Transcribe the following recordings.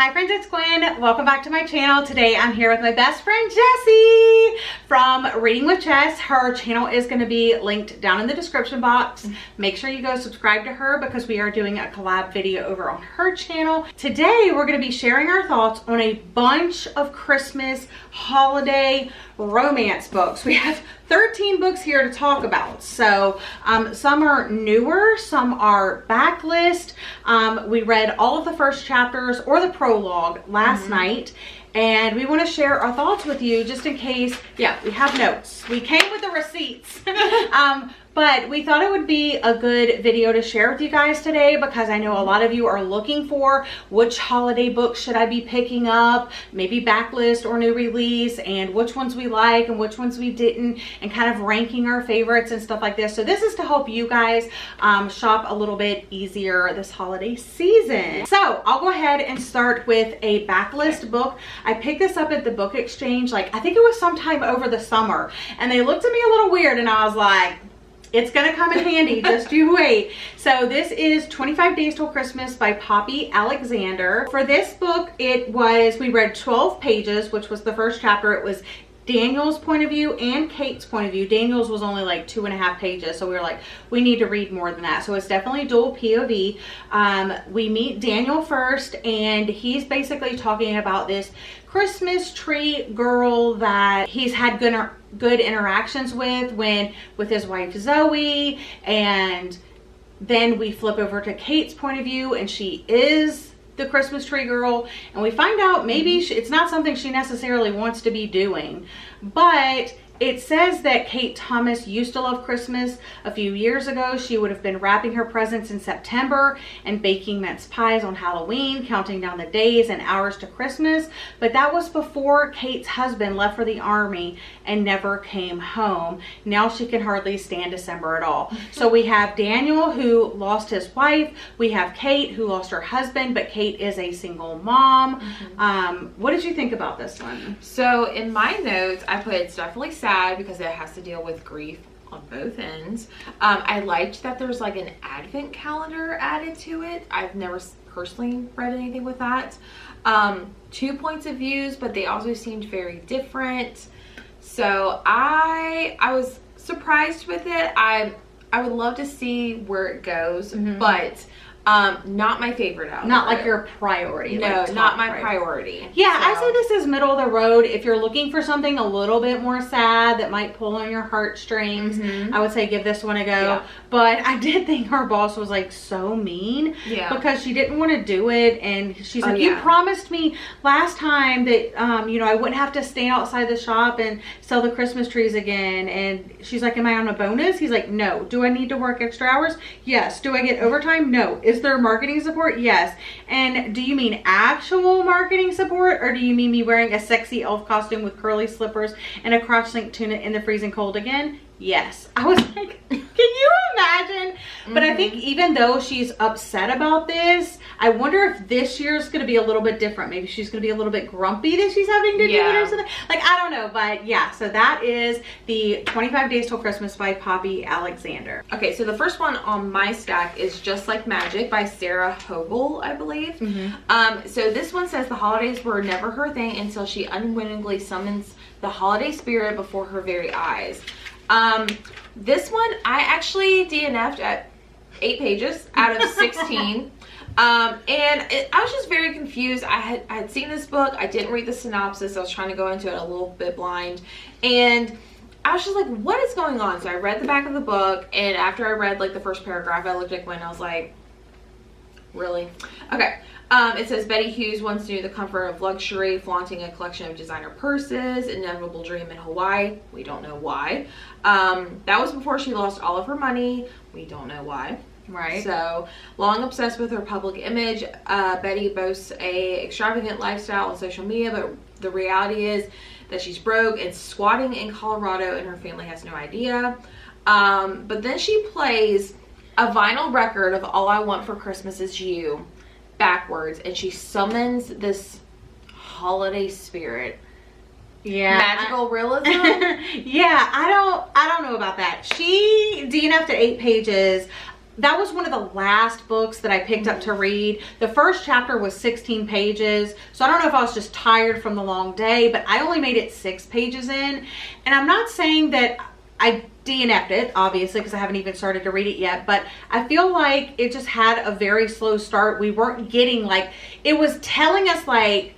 Hi friends, it's Gwen. Welcome back to my channel. Today I'm here with my best friend Jessie from Reading with Jess. Her channel is going to be linked down in the description box. Make sure you go subscribe to her because we are doing a collab video over on her channel. Today we're going to be sharing our thoughts on a bunch of Christmas holiday romance books. We have 13 books here to talk about. So some are newer, some are backlist. We read all of the first chapters or the prologue last night, and we want to share our thoughts with you just in case. Yeah, we have notes. We came with the receipts. But we thought it would be a good video to share with you guys today because I know a lot of you are looking for which holiday books should I be picking up, maybe backlist or new release, and which ones we like and which ones we didn't, and kind of ranking our favorites and stuff like this. So this is to help you guys shop a little bit easier this holiday season. So I'll go ahead and start with a backlist book. I picked this up at the book exchange, like I think it was sometime over the summer, and they looked at me a little weird and I was like, it's gonna come in handy, just you wait. So this is 25 Days Till Christmas by 𝒑𝒏𝒂𝒔. For this book, we read 12 pages, which was the first chapter. It was Daniel's point of view and Kate's point of view. Daniel's was only like 2.5 pages, so we were like, we need to read more than that. So it's definitely dual POV. We meet Daniel first, and he's basically talking about this Christmas tree girl that he's had good interactions with his wife Zoe, and then we flip over to Kate's point of view, and she is the Christmas tree girl, and we find out maybe it's not something she necessarily wants to be doing, but it says that Kate Thomas used to love Christmas. A few years ago, she would have been wrapping her presents in September and baking mince pies on Halloween, counting down the days and hours to Christmas. But that was before Kate's husband left for the army and never came home. Now she can hardly stand December at all. So we have Daniel, who lost his wife. We have Kate, who lost her husband, but Kate is a single mom. What did you think about this one? So in my notes, I put it's definitely sad because it has to deal with grief on both ends. I liked that there's like an advent calendar added to it. I've never personally read anything with that. 2 points of views, but they also seemed very different. So I was surprised with it. I would love to see where it goes, but not my favorite out. Not like your priority. No, like not my priority. Yeah, so I say this is middle of the road. If you're looking for something a little bit more sad that might pull on your heartstrings, I would say give this one a go. Yeah. But I did think her boss was like so mean, because she didn't want to do it, and she's like, you promised me last time that you know, I wouldn't have to stand outside the shop and sell the Christmas trees again. And she's like, am I on a bonus? He's like, no. Do I need to work extra hours? Yes. Do I get overtime? No. Is there marketing support? Yes. And do you mean actual marketing support, or do you mean me wearing a sexy elf costume with curly slippers and a crotch-link tunic in the freezing cold again? Yes. I was like, can you imagine? But I think even though she's upset about this, I wonder if this year's going to be a little bit different. Maybe she's going to be a little bit grumpy that she's having to do it or something. Like, I don't know. But yeah, so that is the 25 Days Till Christmas by 𝒑𝒏𝒂𝒔. Okay, so the first one on my stack is Just Like Magic by Sarah Hogel, I believe. So this one says the holidays were never her thing until she unwittingly summons the holiday spirit before her very eyes. This one I actually DNF'd at 8 pages out of 16. I was just very confused. I had seen this book. I didn't read the synopsis. I was trying to go into it a little bit blind, and I was just like, what is going on? So I read the back of the book, and after I read like the first paragraph, I looked at Gwen and I was like, really? Okay. It says Betty Hughes once knew the comfort of luxury, flaunting a collection of designer purses, inevitable dream in Hawaii. We don't know why. That was before she lost all of her money. We don't know why. Right. So, long obsessed with her public image, Betty boasts a extravagant lifestyle on social media, but the reality is that she's broke and squatting in Colorado, and her family has no idea. But then she plays a vinyl record of All I Want for Christmas Is You backwards, and she summons this holiday spirit. Magical realism. Yeah, I don't know about that. She DNF'd at 8 pages. that was one of the last books that I picked up to read. The first chapter was 16 pages. So I don't know if I was just tired from the long day, but I only made it 6 pages in. And I'm not saying that I DNF'd it, obviously, because I haven't even started to read it yet, but I feel like it just had a very slow start. We weren't getting, like, it was telling us, like,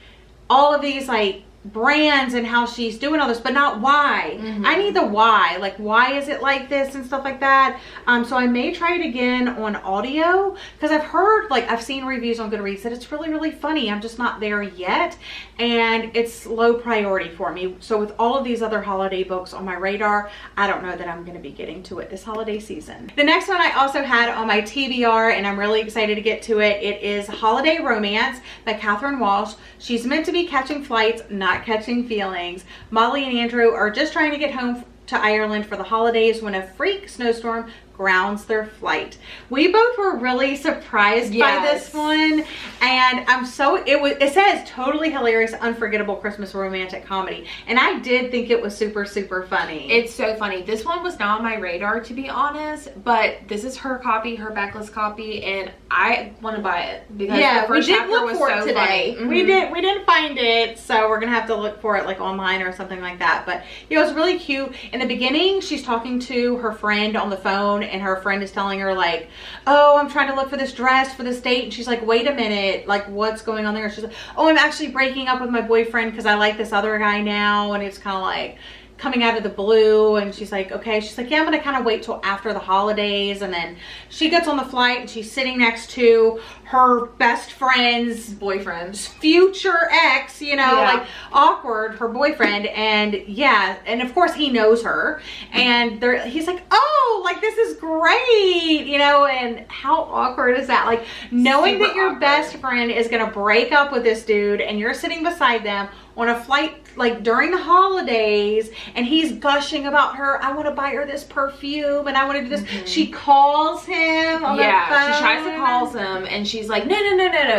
all of these, like, brands and how she's doing all this, but not why. I need the why. Like, why is it like this and stuff like that. So I may try it again on audio, because I've heard, like, I've seen reviews on Goodreads that it's really, really funny. I'm just not there yet, and it's low priority for me. So with all of these other holiday books on my radar, I don't know that I'm going to be getting to it this holiday season. The next one I also had on my TBR, and I'm really excited to get to it. It is Holiday Romance by Catherine Walsh. She's meant to be catching flights, not catching feelings. Molly and Andrew are just trying to get home to Ireland for the holidays when a freak snowstorm grounds their flight. We both were really surprised by this one, and I'm so, it says totally hilarious, unforgettable Christmas romantic comedy, and I did think it was super, super funny. It's so funny. This one was not on my radar, to be honest, but this is her copy, her backlist copy, and I want to buy it because the first chapter was so today. Funny. We didn't find it, so we're gonna have to look for it like online or something like that. But it was really cute. In the beginning, she's talking to her friend on the phone, and her friend is telling her, like, oh, I'm trying to look for this dress for this date, and she's like, wait a minute, like, what's going on there? She's like, oh, I'm actually breaking up with my boyfriend because I like this other guy now. And it's kind of like coming out of the blue, and she's like, okay. She's like, yeah, I'm gonna kind of wait till after the holidays. And then she gets on the flight, and she's sitting next to her best friend's boyfriend's future ex, you know, like, awkward, her boyfriend. And and of course he knows her, and he's like, oh, like, this is great, you know. And how awkward is that? Like, knowing that your best friend is gonna break up with this dude, and you're sitting beside them on a flight, like, during the holidays, and he's gushing about her. I want to buy her this perfume, and I want to do this. She calls him on the phone. She tries to call him, and she's like, no,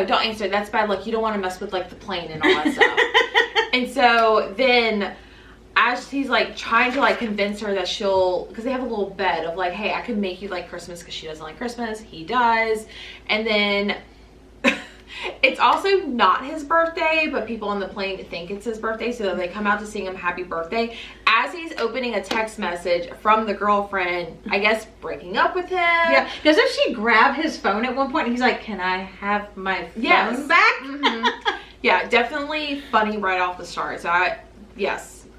don't answer. That's bad luck. You don't want to mess with, like, the plane and all that stuff. And so then, as he's, like, trying to, like, convince her that she'll, because they have a little bet of, like, hey, I can make you like Christmas, because she doesn't like Christmas. He does. And then it's also not his birthday, but people on the plane think it's his birthday, so they come out to sing him happy birthday. As he's opening a text message from the girlfriend, I guess, breaking up with him. Yeah. Doesn't she grab his phone at one point, and he's like, can I have my phone back? Yeah, definitely funny right off the start. So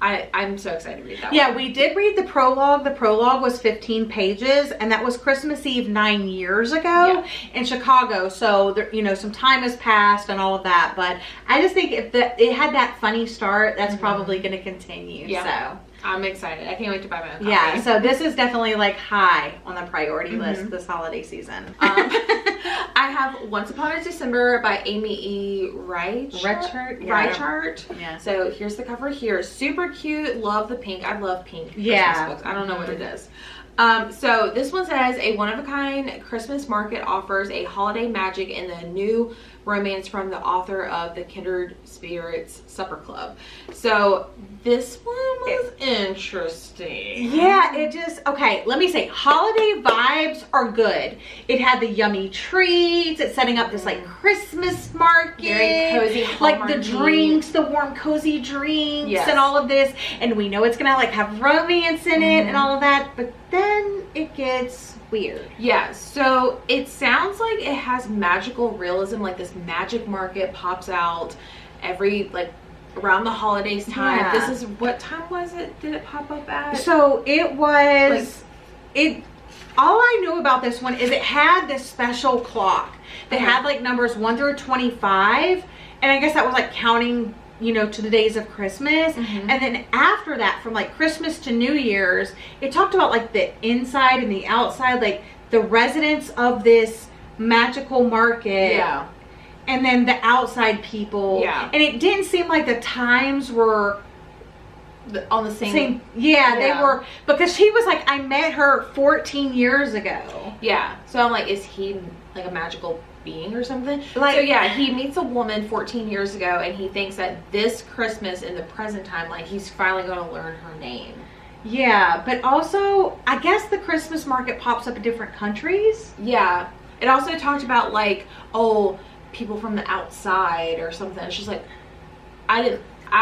I'm so excited to read that one. Yeah, we did read the prologue. The prologue was 15 pages, and that was Christmas Eve 9 years ago in Chicago. So, there, you know, some time has passed and all of that. But I just think if it had that funny start, that's probably going to continue. Yeah. So I'm excited. I can't wait to buy my own copy. Yeah, so this is definitely, like, high on the priority list this holiday season. I have Once Upon a December by Amy E. Reichert. Yeah. So here's the cover here. Super cute. Love the pink. I love pink Christmas books. I don't know what it is. So this one says, a one-of-a-kind Christmas market offers a holiday magic in the new romance from the author of the Kindred Spirits Supper Club. So this one was interesting. Yeah, it just, okay, let me say, holiday vibes are good. It had the yummy treats. It's setting up this, like, Christmas market. Very cozy, like the drinks, the warm, cozy drinks and all of this. And we know it's gonna, like, have romance in it and all of that. But then it gets weird. Yeah, so it sounds like it has magical realism, like this magic market pops out every, like, around the holidays time. Yeah. This is, what time was it? Did it pop up at? So it was, like, all I knew about this one is it had this special clock that had, like, numbers 1 through 25, and I guess that was, like, counting, you know, to the days of Christmas. And then after that, from, like, Christmas to New Year's, it talked about, like, the inside and the outside, like the residents of this magical market, and then the outside people, and it didn't seem like the times were on the same they were, because she was like, I met her 14 years ago. So I'm like, is he, like, a magical being or something? Like, so yeah, he meets a woman 14 years ago, and he thinks that this Christmas in the present time, like, he's finally going to learn her name. Yeah, but also, I guess the Christmas market pops up in different countries. Yeah. It also talked about like, oh, people from the outside or something. It's just like, I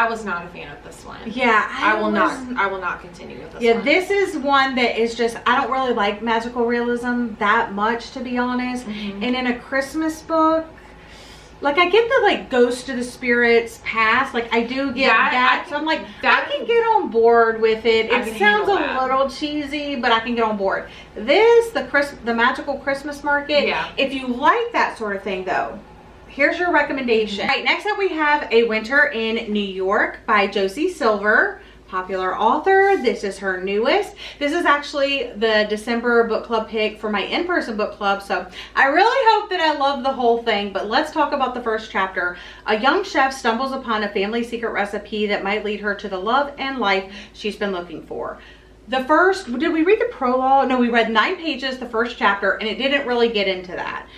was not a fan of this one. Yeah, I will not continue with this one. Yeah, this is one that is just, I don't really like magical realism that much, to be honest. And in a Christmas book, like, I get the like ghost of the spirits past, like I do get that, so I'm like, I can get on board with it. It sounds a little cheesy, but I can get on board. This, the magical Christmas market, if you like that sort of thing though, here's your recommendation. All right, next up we have A Winter in New York by Josie Silver, popular author. This is her newest. This is actually the December book club pick for my in-person book club, so I really hope that I love the whole thing. But let's talk about the first chapter. A young chef stumbles upon a family secret recipe that might lead her to the love and life she's been looking for. The first, did we read the prologue? No, we read 9 pages, the first chapter, and it didn't really get into that.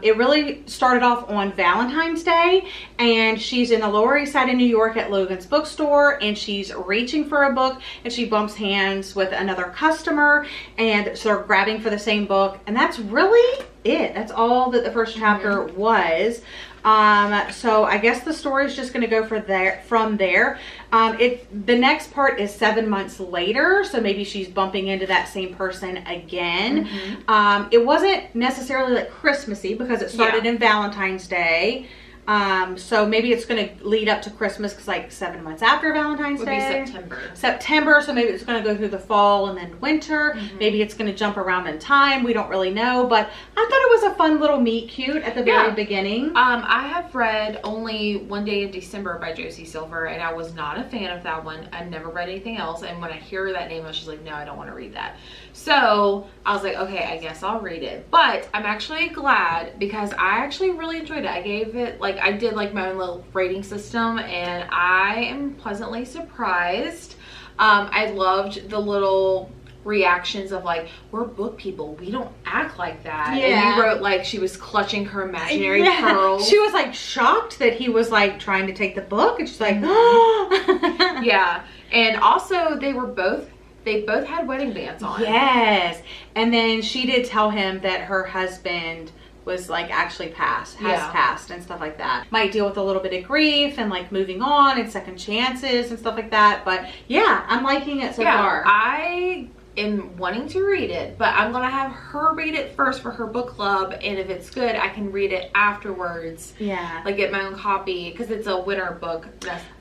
It really started off on Valentine's Day, and she's in the Lower East Side of New York at Logan's bookstore, and she's reaching for a book, and she bumps hands with another customer, and so they're grabbing for the same book, and that's really it. That's all that the first chapter was. So I guess the story is just going to go from there. The next part is 7 months later, so maybe she's bumping into that same person again. It wasn't necessarily like Christmassy because it started in Valentine's Day. So maybe it's going to lead up to Christmas because like 7 months after Valentine's Day. September, so maybe it's going to go through the fall and then winter. Maybe it's going to jump around in time. We don't really know, but I thought it was a fun little meet cute at the very beginning. I have read only One Day in December by Josie Silver, and I was not a fan of that one. I never read anything else, and when I hear that name, I was just like, no, I don't want to read that. So I was like, okay, I guess I'll read it. But I'm actually glad because I actually really enjoyed it. I gave it, like, I did like my own little rating system, and I am pleasantly surprised. I loved the little reactions of like, we're book people, we don't act like that. And you wrote like she was clutching her imaginary pearls. She was like shocked that he was like trying to take the book, and she's like, yeah. And also they both had wedding bands on. Yes. And then she did tell him that her husband was like actually passed and stuff like that. Might deal with a little bit of grief and like moving on and second chances and stuff like that. But yeah, I'm liking it so far. I am wanting to read it, but I'm gonna have her read it first for her book club, and if it's good I can read it afterwards. Like get my own copy because it's a winter book.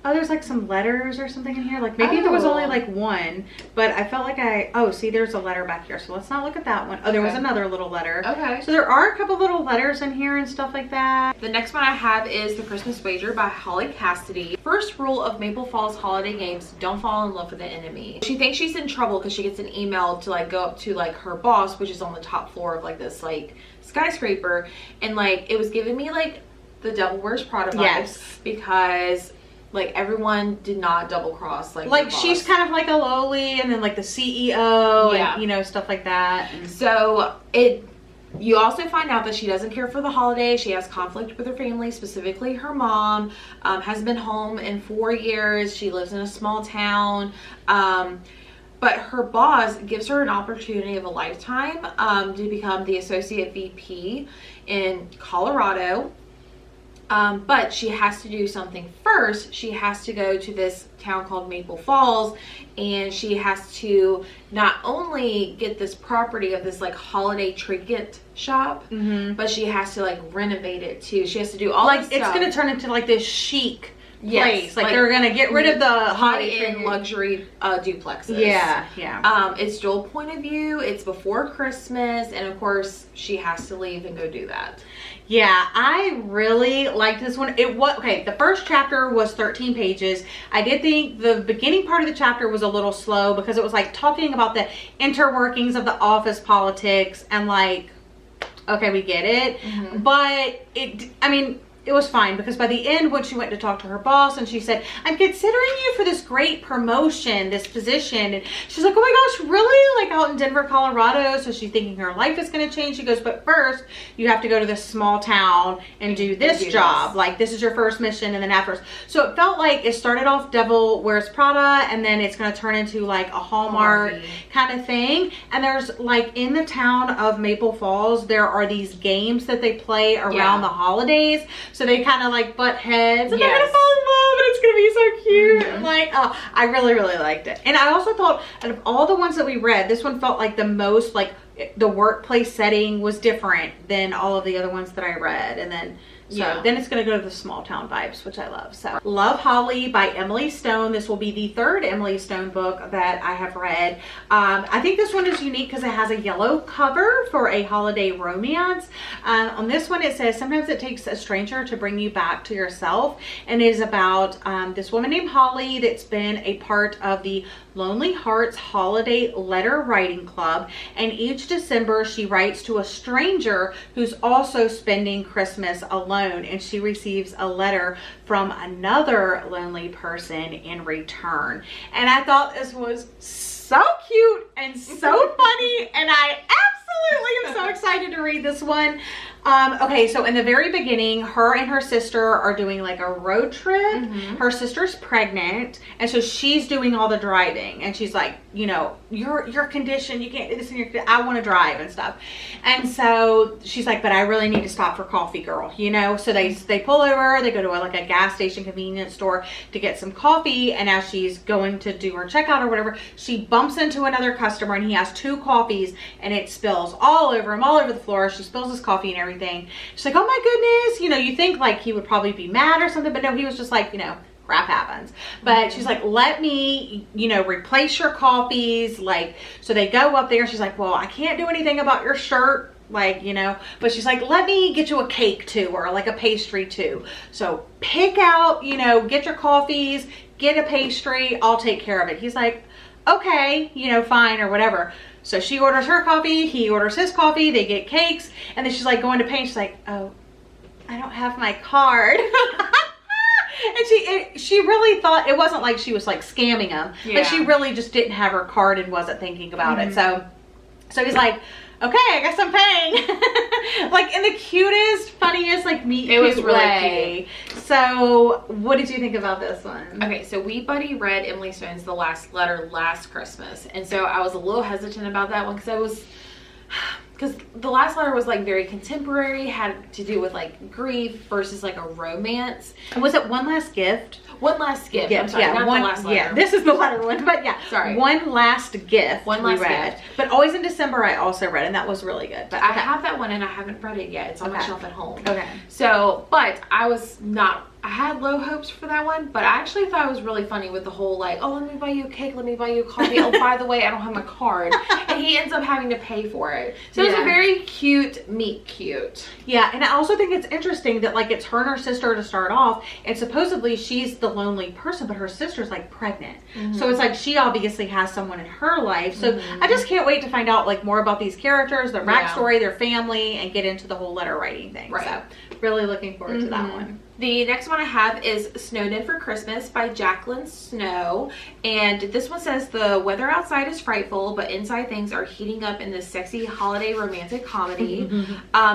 Oh, there's like some letters or something in here. Like maybe there was only like one, but I felt like oh, see, there's a letter back here, so let's not look at that one. Oh, there was another little letter. So there are a couple little letters in here and stuff like that. The next one I have is The Christmas Wager by Holly Cassidy. First rule of Maple Falls holiday games: don't fall in love with the enemy. She thinks she's in trouble because she gets an email to like go up to like her boss, which is on the top floor of like this like skyscraper, and like it was giving me like the Devil Wears Prada vibes because like everyone did not double cross like she's kind of like a lowly, and then like the CEO and you know, stuff like that. And so you also find out that she doesn't care for the holiday. She has conflict with her family, specifically her mom. Hasn't been home in 4 years. She lives in a small town. But her boss gives her an opportunity of a lifetime to become the associate VP in Colorado. But she has to do something first. She has to go to this town called Maple Falls, and she has to not only get this property of this like holiday trinket shop, but she has to like renovate it too. She has to do all like this stuff. It's gonna turn into like this chic place. Like they're gonna get rid of the high-end luxury duplexes. It's dual point of view. It's before Christmas, and of course she has to leave and go do that. Yeah, I really liked this one. It was okay. The first chapter was 13 pages. I did think the beginning part of the chapter was a little slow because it was like talking about the interworkings of the office politics, and like, okay, we get it. But I mean, it was fine, because by the end, when she went to talk to her boss and she said, I'm considering you for this great promotion, this position, and she's like, oh my gosh, really? Like out in Denver, Colorado. So she's thinking her life is going to change. She goes, but first you have to go to this small town and do this job. Like this is your first mission, and then afterwards. So it felt like it started off Devil Wears Prada, and then it's going to turn into like a Hallmark kind of thing. And there's like in the town of Maple Falls, there are these games that they play around the holidays. So they kind of like butt heads, and they're gonna fall in love, and it's gonna be so cute. And like, oh, I really, really liked it. And I also thought, out of all the ones that we read, this one felt like the most like the workplace setting was different than all of the other ones that I read. And then then it's going to go to the small town vibes, which I love. So Love Holly by Emily Stone. This will be the third Emily Stone book that I have read. I think this one is unique because it has a yellow cover for a holiday romance. On this one it says, sometimes it takes a stranger to bring you back to yourself, and it is about this woman named Holly that's been a part of the Lonely Hearts Holiday Letter Writing Club, and each December she writes to a stranger who's also spending Christmas alone, and she receives a letter from another lonely person in return. And I thought this was so cute and so funny, and I absolutely am so excited to read this one. Okay, so in the very beginning, her and her sister are doing like a road trip. Her sister's pregnant, and so she's doing all the driving, and she's like, you know, your condition, you can't do this in your, I want to drive and stuff. And so she's like, but I really need to stop for coffee, girl, you know. So they pull over, they go to like a gas station convenience store to get some coffee, and as she's going to do her checkout or whatever, she bumps into another customer, and he has 2 coffees, and it spills all over him, all over the floor. She spills his coffee and everything. She's like, oh my goodness, you know, you think like he would probably be mad or something, but no, he was just like, you know, crap happens. But she's like, let me, you know, replace your coffees. Like, so they go up there, and she's like, well, I can't do anything about your shirt, like, you know, but she's like, let me get you a cake too, or like a pastry too. So pick out, you know, get your coffees, get a pastry, I'll take care of it. He's like, okay, you know, fine, or whatever. So she orders her coffee, he orders his coffee, they get cakes, and then she's like going to pay, and she's like, oh, I don't have my card. And she really thought, it wasn't like she was like scamming him, but she really just didn't have her card and wasn't thinking about it. So he's like, okay, I guess I'm paying. Like in the cutest, funniest, like meet cute way. It was really cute. So what did you think about this one? Okay, so we buddy read Emily Stone's The Last Letter last Christmas, and so I was a little hesitant about that one because The Last Letter was like very contemporary, had to do with like grief versus like a romance. And was it One Last Gift? One Last Gift. I'm sorry, not one, The Last Letter. Yeah, this is the letter one, but yeah. Sorry. One Last Gift. One Last Gift. But always in December I also read, and that was really good. But I have that one and I haven't read it yet. It's on my shelf at home. Okay. So, but I had low hopes for that one, but I actually thought it was really funny with the whole like, oh, let me buy you a cake, let me buy you a coffee. Oh, by the way, I don't have my card. And he ends up having to pay for it. So it's a very cute meet cute. Yeah, and I also think it's interesting that like it's her and her sister to start off, and supposedly she's the lonely person, but her sister's like pregnant. So it's like she obviously has someone in her life. So I just can't wait to find out like more about these characters, their backstory, their family, and get into the whole letter writing thing. Right. So really looking forward to that one. The next one I have is Snowden for Christmas by Jacqueline Snow. And this one says, the weather outside is frightful, but inside things are heating up in this sexy holiday romantic comedy.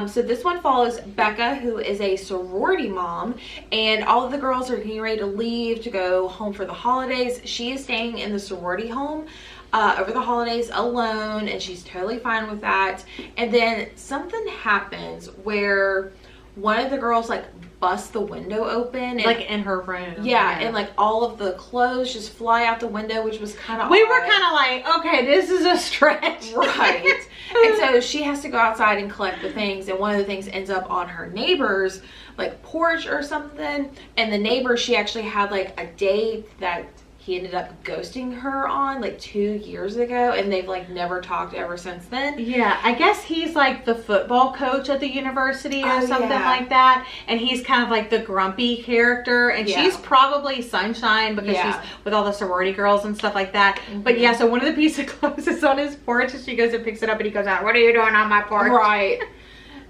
So this one follows Becca, who is a sorority mom, and all of the girls are getting ready to leave to go home for the holidays. She is staying in the sorority home over the holidays alone, and she's totally fine with that. And then something happens where one of the girls like busts the window open, and, like in her room. Yeah, and like all of the clothes just fly out the window, which was kind of we were kind of like, okay, this is a stretch. Right. And so she has to go outside and collect the things, and one of the things ends up on her neighbor's like porch or something. And the neighbor, she actually had like a date that he ended up ghosting her on like 2 years ago, and they've like never talked ever since then. Yeah, I guess he's like the football coach at the university or something like that, and he's kind of like the grumpy character, and she's probably sunshine because she's with all the sorority girls and stuff like that. But yeah, so one of the pieces of clothes is on his porch, and she goes and picks it up, and he goes out, what are you doing on my porch? Right.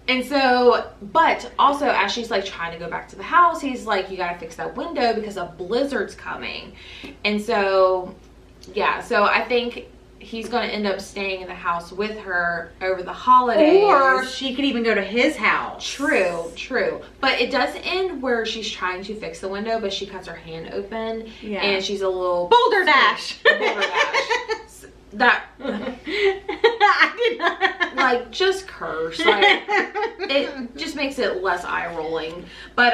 And so, but also as she's like trying to go back to the house, he's like, you gotta fix that window because a blizzard's coming. And so, yeah, so I think he's gonna end up staying in the house with her over the holidays. Or she could even go to his house. True, true. But it does end where she's trying to fix the window, but she cuts her hand open. Yeah. And she's a little... Boulder dash. Boulder dash. That... I did not. Like, just curse. Like, it just makes it less eye-rolling. But,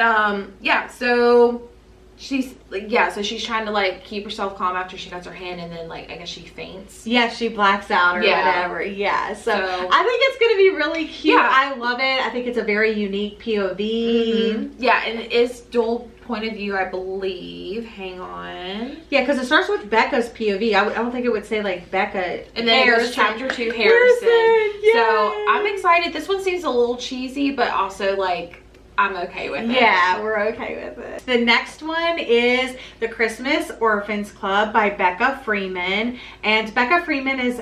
yeah, so... she's like, yeah, so she's trying to like keep herself calm after she cuts her hand, and then like I guess she faints. Yeah, she blacks out or whatever. Yeah, so I think it's gonna be really cute. Yeah. I love it. I think it's a very unique POV. Mm-hmm. Yeah, and it is dual point of view, I believe. Hang on. Yeah, because it starts with Becca's POV. I don't think it would say like Becca. And then Harrison. there's chapter 2 Harrison. Yay. So I'm excited. This one seems a little cheesy, but also like I'm okay with it. Yeah, we're okay with it. The next one is The Christmas Orphans Club by Becca Freeman. And Becca Freeman is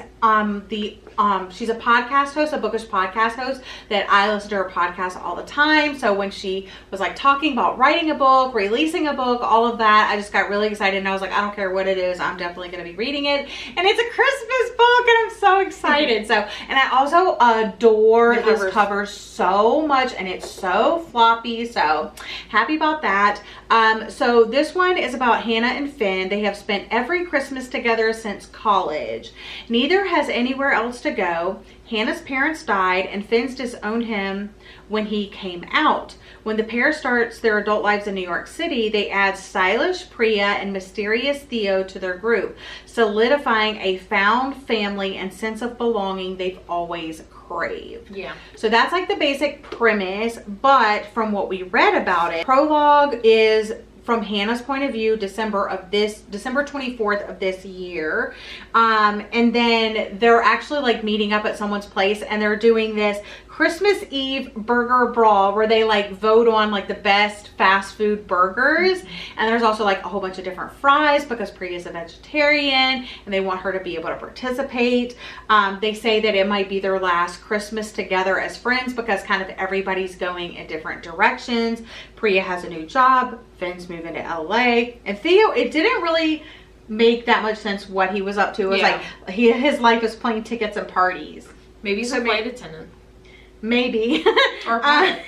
she's a podcast host, a bookish podcast host that I listen to her podcast all the time. So when she was like talking about writing a book, releasing a book, all of that, I just got really excited and I was like, I don't care what it is, I'm definitely going to be reading it. And it's a Christmas book and I'm so excited. So, and I also adore this cover so much and it's so floppy. So happy about that. So this one is about Hannah and Finn. They have spent every Christmas together since college. Neither has anywhere else to go. Hannah's parents died and Finn's disowned him when he came out. When the pair starts their adult lives in New York City, they add stylish Priya and mysterious Theo to their group, solidifying a found family and sense of belonging they've always craved. Yeah. So that's like the basic premise, but from what we read about it, prologue is from Hannah's point of view, December 24th of this year. And then they're actually like meeting up at someone's place and they're doing this Christmas Eve burger brawl where they like vote on like the best fast food burgers. And there's also like a whole bunch of different fries because Priya's a vegetarian and they want her to be able to participate. They say that it might be their last Christmas together as friends because kind of everybody's going in different directions. Priya has a new job, Finn's moving to LA, and Theo, it didn't really make that much sense what he was up to. It was like his life is playing tickets and parties. Maybe he's a flight attendant. Maybe. Or pilot.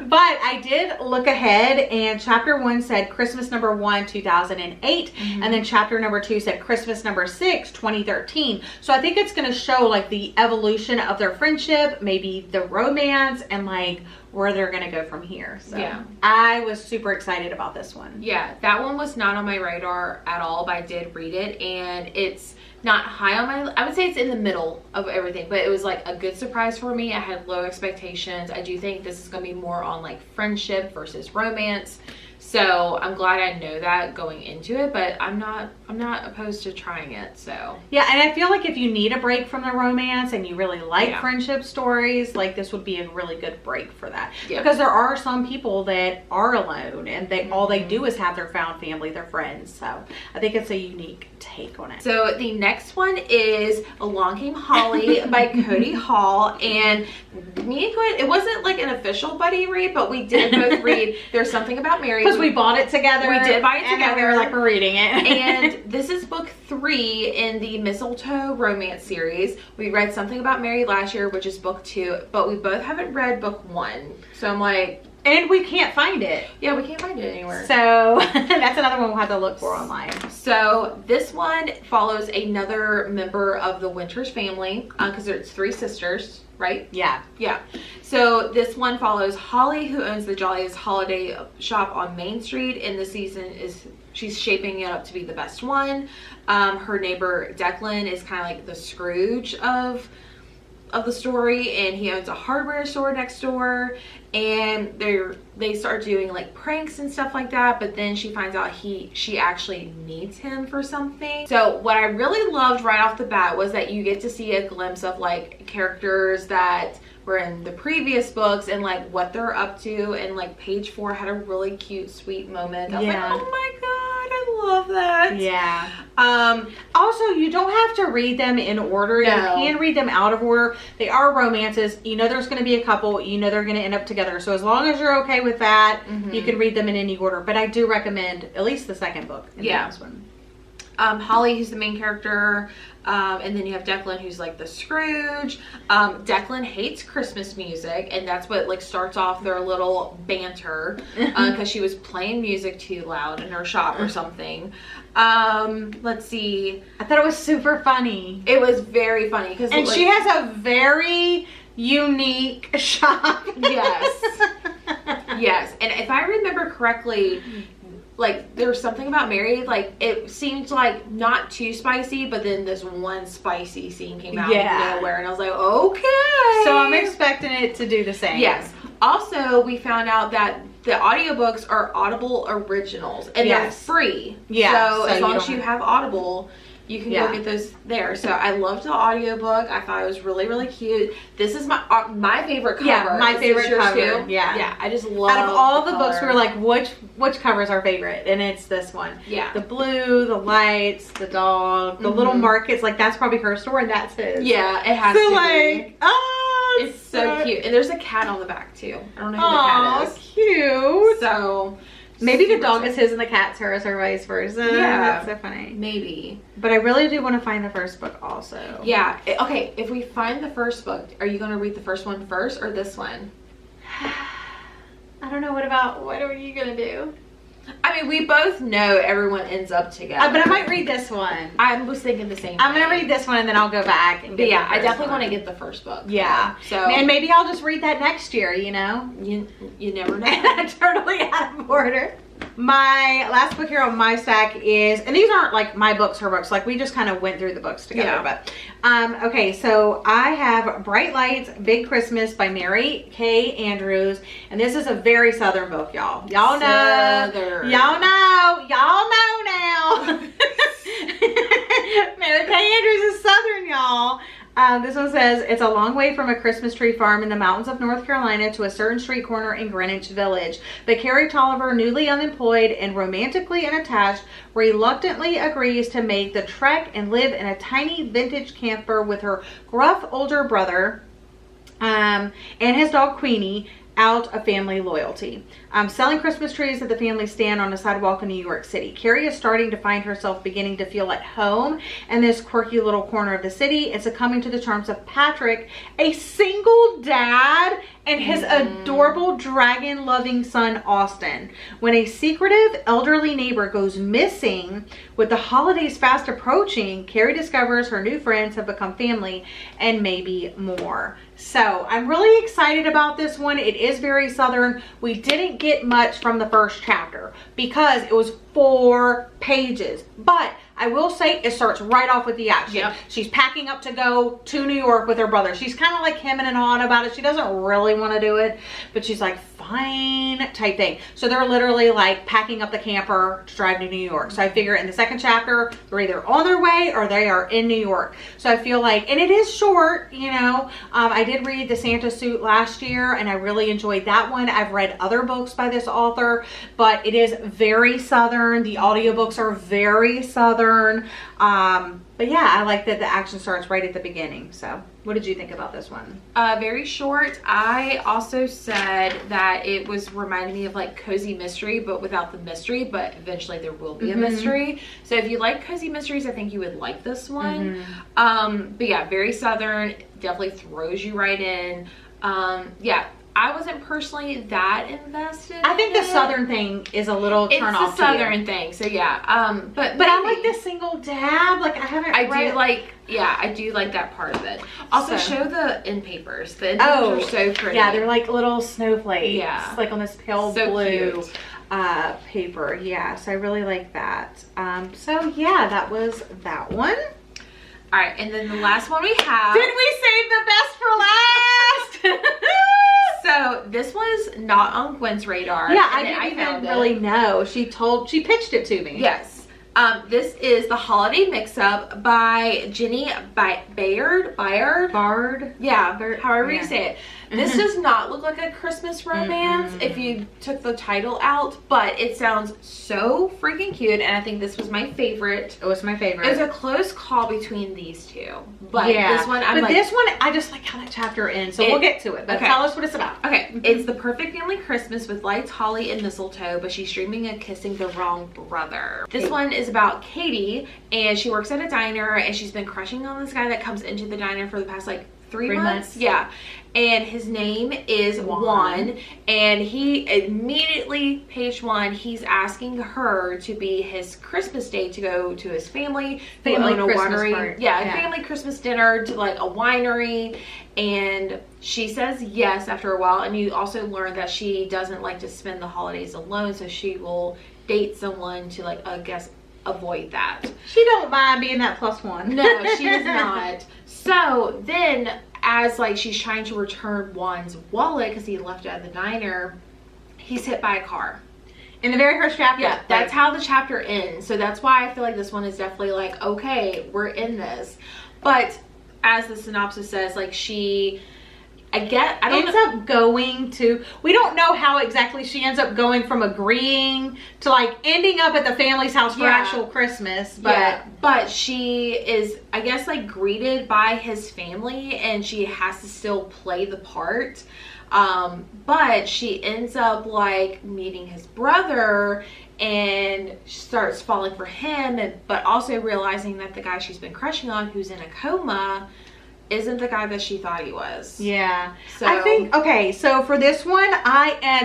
But I did look ahead and chapter 1 said Christmas number 1, 2008. And then chapter number 2 said Christmas number 6, 2013. So I think it's going to show like the evolution of their friendship, maybe the romance, and like where they're going to go from here. So yeah, I was super excited about this one. Yeah, that one was not on my radar at all, but I did read it and it's not high on my, I would say it's in the middle of everything, but it was like a good surprise for me. I had low expectations. I do think this is going to be more on like friendship versus romance. So I'm glad I know that going into it, but I'm not opposed to trying it. So yeah, and I feel like if you need a break from the romance and you really like friendship stories, like this would be a really good break for that. Yeah. Because there are some people that are alone and they all they do is have their found family, their friends. So I think it's a unique take on it. So the next one is Along Came Holly by Cody Hall, and me and Gwen, it wasn't like an official buddy read, but we did both read There's Something About Mary. Because we bought it together. We did buy it together. And we were like, we're reading it. And this is book 3 in the Mistletoe romance series. We read Something About Mary last year, which is book 2, but we both haven't read book 1. So I'm like, and we can't find it. Yeah, we can't find it anywhere. So that's another one we'll have to look for online. So this one follows another member of the Winters family because it's 3 sisters, right? Yeah. Yeah. So this one follows Holly, who owns the jolliest holiday shop on Main Street, and the season is she's shaping it up to be the best one. Her neighbor Declan is kind of like the Scrooge of the story, and he owns a hardware store next door, and they start doing like pranks and stuff like that, but then she finds out she actually needs him for something. So what I really loved right off the bat was that you get to see a glimpse of like characters that were in the previous books and like what they're up to, and like page 4 had a really cute sweet moment. I was like, oh my god, I love that. Yeah. Also, you don't have to read them in order. No. You can read them out of order. They are romances. You know there's going to be a couple. You know they're going to end up together. So as long as you're okay with that, you can read them in any order. But I do recommend at least the second book. Yeah. This one. Holly, who's the main character, and then you have Declan, who's like the Scrooge. Declan hates Christmas music, and that's what like starts off their little banter, because she was playing music too loud in her shop or something. Let's see. I thought it was super funny. It was very funny because and she has a very unique shop. Yes. Yes, and if I remember correctly, like there's something about Mary, like it seemed like not too spicy, but then this one spicy scene came out of nowhere, and I was like, okay. So I'm expecting it to do the same. Yes. Also, we found out that the audiobooks are Audible originals, and they're free. Yeah. So as long as you have Audible, you can go get those there. So I loved the audiobook. I thought it was really, really cute. This is my favorite cover. Yeah, my favorite cover. Too? Yeah, I just love. Out of all the books, we were like, which cover is our favorite? And it's this one. Yeah. The blue, the lights, the dog, the little markets. Like that's probably her store, and that's his. Yeah, it has to like, be. Oh, it's so cute. And there's a cat on the back too. I don't know who the cat is. Cute. So. Maybe the dog is his and the cat's hers, or vice versa. Yeah. That's so funny. Maybe. But I really do want to find the first book also. Yeah. Okay, if we find the first book, are you going to read the first one first or this one? I don't know. What are you going to do? I mean, we both know everyone ends up together. But I might read this one. I was thinking the same thing. I'm going to read this one and then I'll go back and get I definitely want to get the first book. Yeah. So. And maybe I'll just read that next year, you know? You never know. Totally out of order. My last book here on my stack is, and these aren't like my books, her books, like we just kind of went through the books together, but okay, so I have Bright Lights, Big Christmas by Mary Kay Andrews, and this is a very Southern book, y'all. Y'all know now. Mary Kay Andrews is Southern, y'all. This one says, it's a long way from a Christmas tree farm in the mountains of North Carolina to a certain street corner in Greenwich Village. But Carrie Tolliver, newly unemployed and romantically unattached, reluctantly agrees to make the trek and live in a tiny vintage camper with her gruff older brother and his dog Queenie, out of family loyalty. Selling Christmas trees at the family stand on a sidewalk in New York City. Carrie is starting to find herself beginning to feel at home in this quirky little corner of the city and succumbing to the charms of Patrick, a single dad, and his adorable dragon-loving son, Austin. When a secretive elderly neighbor goes missing, with the holidays fast approaching, Carrie discovers her new friends have become family and maybe more. So I'm really excited about this one. It is very Southern. We didn't get much from the first chapter because it was 4 pages, but I will say it starts right off with the action. Yep. She's packing up to go to New York with her brother. She's kind of like hemming and hawing about it. She doesn't really want to do it, but she's like, fine, type thing. So they're literally like packing up the camper to drive to New York. So I figure in the second chapter, they're either on their way or they are in New York. So I feel like, and it is short, you know. I did read The Santa Suit last year and I really enjoyed that one. I've read other books by this author, but it is very Southern. The audiobooks are very Southern. But yeah, I like that the action starts right at the beginning. So what did you think about this one? Very short. I also said that it was reminding me of like cozy mystery, but without the mystery, but eventually there will be a mystery. So if you like cozy mysteries, I think you would like this one. But yeah, very Southern, definitely throws you right in. Yeah, I wasn't personally that invested. I think the Southern thing is a little turn off. It's the Southern thing, so yeah. But I like the single dab. Like I do like that part of it. Also, show the end papers. The end papers are so pretty. Yeah, they're like little snowflakes. Yeah, like on this pale blue paper. Yeah, so I really like that. So yeah, that was that one. All right, and then the last one we have. Did we save the best for last? So this was not on Gwen's radar. Yeah, I didn't even really know. She pitched it to me. Yes. This is the Holiday Mixup by Jenny Bayard. Yeah, however you say it. This does not look like a Christmas romance if you took the title out, but it sounds so freaking cute, and I think this was my favorite. It was my favorite. It was a close call between these two, but this one, this one, I just like how that chapter ends, so we'll get to it, but tell us what it's about. Okay, it's the perfect family Christmas with lights, holly, and mistletoe, but she's dreaming of kissing the wrong brother. This one is about Katie, and she works at a diner, and she's been crushing on this guy that comes into the diner for the past like three months. Yeah, and his name is Juan, and he immediately, page 1, he's asking her to be his Christmas date to go to his family own a winery. Yeah, family Christmas dinner to like a winery, and she says yes after a while. And you also learn that she doesn't like to spend the holidays alone, so she will date someone to like, I guess, avoid that. She don't mind being that +1. No, she does not. So then, as like she's trying to return Juan's wallet because he left it at the diner, he's hit by a car. In the very first chapter. Yeah, that's how the chapter ends. So that's why I feel like this one is definitely like, okay, we're in this. But as the synopsis says, like she, ends up going to, we don't know how exactly she ends up going from agreeing to like ending up at the family's house for actual Christmas, but she is, I guess, like greeted by his family, and she has to still play the part, but she ends up like meeting his brother and starts falling for him, but also realizing that the guy she's been crushing on, who's in a coma, isn't the guy that she thought he was. Yeah. So I think, okay, so for this one,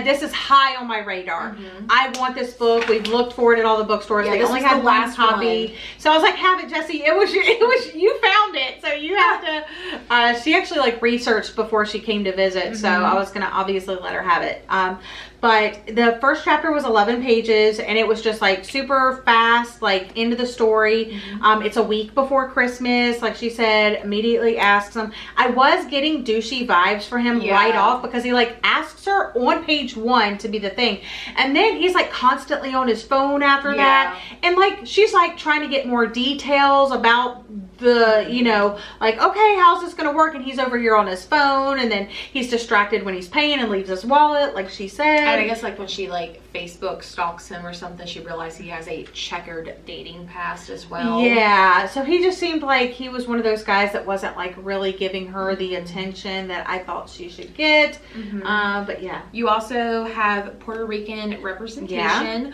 this is high on my radar. I want this book. We've looked for it at all the bookstores. They only had one copy. So I was like, have it, Jessie. It was you found it. So you have to, she actually like researched before she came to visit. So I was going to obviously let her have it. But the first chapter was 11 pages, and it was just like super fast, like into the story. It's a week before Christmas, like she said, immediately asks him. I was getting douchey vibes for him right off, because he like asks her on page 1 to be the thing, and then he's like constantly on his phone after that, and like she's like trying to get more details about the, you know, like, okay, how's this gonna work, and he's over here on his phone, and then he's distracted when he's paying and leaves his wallet, like she said. And I guess like when she like Facebook stalks him or something, she realized he has a checkered dating past as well. Yeah, so he just seemed like he was one of those guys that wasn't like really giving her the attention that I thought she should get. But yeah. You also have Puerto Rican representation.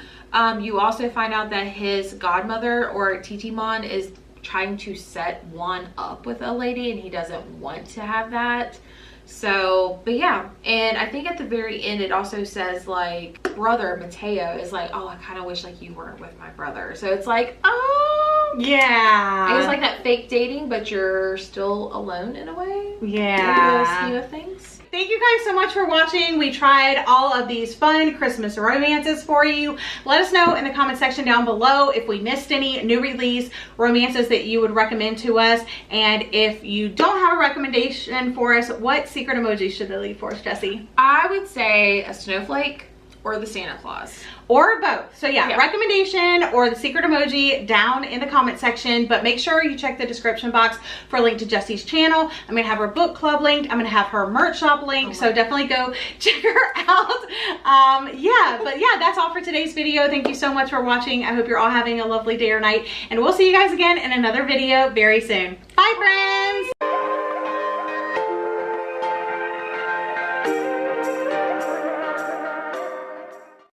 You also find out that his godmother, or Titimon, is trying to set Juan up with a lady, and he doesn't want to have that. So, but yeah, and I think at the very end it also says like brother Mateo is like, oh, I kind of wish like you weren't with my brother. So it's like, oh yeah, I guess like that fake dating, but you're still alone in a way. Yeah, in the scheme of things. Thank you guys so much for watching. We tried all of these fun Christmas romances for you. Let us know in the comment section down below if we missed any new release romances that you would recommend to us. And if you don't have a recommendation for us, what secret emoji should they leave for us, Jessie? I would say a snowflake or the Santa Claus. Or both. So yeah, recommendation or the secret emoji down in the comment section, but make sure you check the description box for a link to Jessie's channel. I'm gonna have her book club linked. I'm gonna have her merch shop linked, so definitely go check her out. But yeah, that's all for today's video. Thank you so much for watching. I hope you're all having a lovely day or night, and we'll see you guys again in another video very soon. Bye, friends.